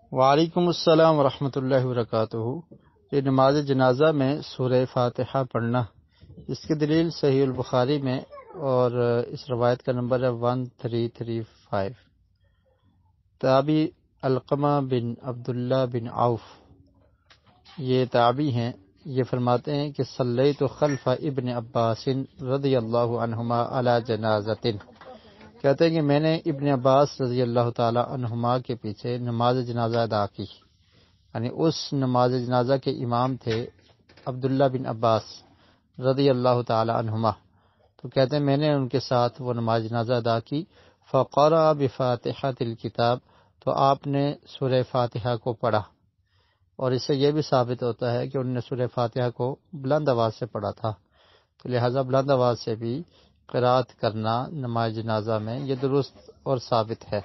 وعلیکم السلام ورحمۃ اللہ وبرکاتہ۔ یہ نماز جنازہ میں سورہ فاتحہ پڑھنا، اس کی دلیل صحیح البخاری میں اور اس روایت کا نمبر ہے 1335۔ تابعی علقمہ بن عبداللہ بن عوف یہ تابعی ہیں، یہ فرماتے ہیں کہ صلیت خلف ابن عباس رضی اللہ عنہما علی جنازۃ، کہتے ہیں کہ میں نے ابن عباس رضی اللہ تعالی عنہما کے پیچھے نماز جنازہ ادا کی، یعنی اس نماز جنازہ کے امام تھے عبداللہ بن عباس رضی اللہ تعالی عنہما، تو کہتے ہیں میں نے ان کے ساتھ وہ نماز جنازہ ادا کی۔ فقرأ بفاتحۃ الکتاب، تو آپ نے سورہ فاتحہ کو پڑھا، اور اس سے یہ بھی ثابت ہوتا ہے کہ انہوں نے سورہ فاتحہ کو بلند آواز سے پڑھا تھا، تو لہذا بلند آواز سے بھی قرأت کرنا نماز جنازہ میں یہ درست اور ثابت ہے۔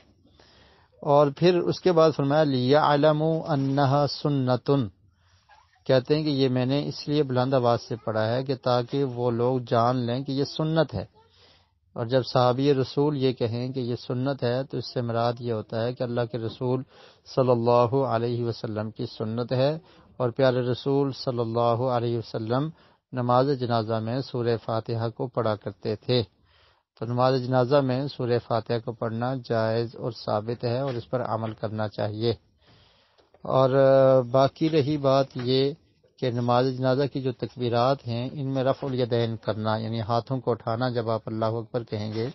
اور پھر اس کے بعد فرمایا لِيَعْلَمُوا أَنَّهَا سُنَّةٌ، کہتے ہیں کہ یہ میں نے اس لیے بلند آواز سے پڑھا ہے کہ تاکہ وہ لوگ جان لیں کہ یہ سنت ہے، اور جب صحابی رسول یہ کہیں کہ یہ سنت ہے تو اس سے مراد یہ ہوتا ہے کہ اللہ کے رسول صلی اللہ علیہ وسلم کی سنت ہے، اور پیارے رسول صلی اللہ علیہ وسلم نماز جنازہ میں سورہ فاتحہ کو پڑھا کرتے تھے، تو نماز جنازہ میں سورہ فاتحہ کو پڑھنا جائز اور ثابت ہے، اور اس پر عمل کرنا چاہیے۔ اور باقی رہی بات یہ کہ نماز جنازہ کی جو تکبیرات ہیں ان میں رفع الیدین کرنا، یعنی ہاتھوں کو اٹھانا جب آپ اللہ اکبر کہیں گے،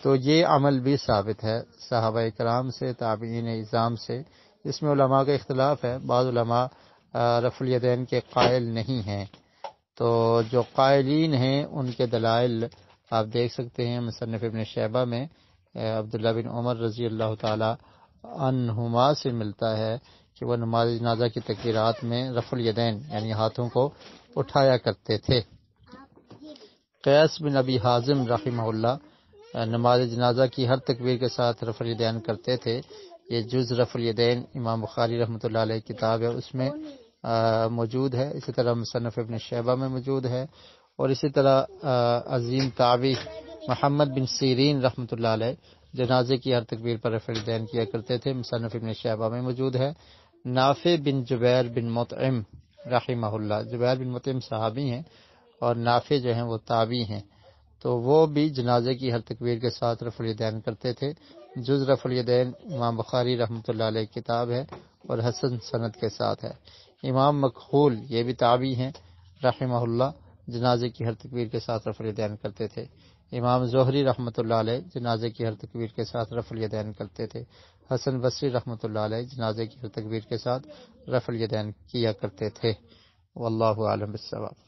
تو یہ عمل بھی ثابت ہے صحابہ کرام سے، تابعین اعظام سے۔ اس میں علماء کا اختلاف ہے، بعض علماء رفع الیدین کے قائل نہیں ہیں، تو جو قائلین ہیں ان کے دلائل آپ دیکھ سکتے ہیں مصنف ابن شیبہ میں عبداللہ بن عمر رضی اللہ تعالی عنہما سے ملتا ہے کہ وہ نماز جنازہ کی تکبیرات میں رفع الیدین یعنی ہاتھوں کو اٹھایا کرتے تھے۔ قیس بن ابی حازم رحمہ اللہ نماز جنازہ کی ہر تکبیر کے ساتھ رفع الیدین کرتے تھے۔ یہ جز رفع الیدین امام بخاری رحمۃ اللہ علیہ کتاب ہے، اس میں موجود ہے، اسی طرح مصنف ابن شیبہ میں موجود ہے، اور اسی طرح عظیم تابعی محمد بن سیرین رحمۃ اللہ علیہ جنازے کی ہر تکبیر پر رفع الیدین کیا کرتے تھے، مصنف ابن شیبہ میں موجود ہے۔ نافع بن جبیر بن مطعم رحمہ اللہ، جبیر بن مطعم صحابی ہیں اور نافع جو ہیں وہ تابعی ہیں، تو وہ بھی جنازے کی ہر تکبیر کے ساتھ رفع الیدین کرتے تھے۔ جز رفع الیدین امام بخاری رحمۃ اللہ علیہ کتاب ہے اور حسن سند کے ساتھ ہے۔ امام مکحول یہ بھی تابعی ہیں رحمہ اللہ، جنازے کی ہر تکبیر کے ساتھ رفع الیدین کرتے تھے۔ امام زہری رحمۃ اللہ علیہ جنازے کی ہر تکبیر کے ساتھ رفع الیدین کرتے تھے۔ حسن بصری رحمۃ اللہ علیہ جنازے کی ہر تکبیر کے ساتھ رفع الیدین کیا کرتے تھے۔ واللہ اعلم بالصواب۔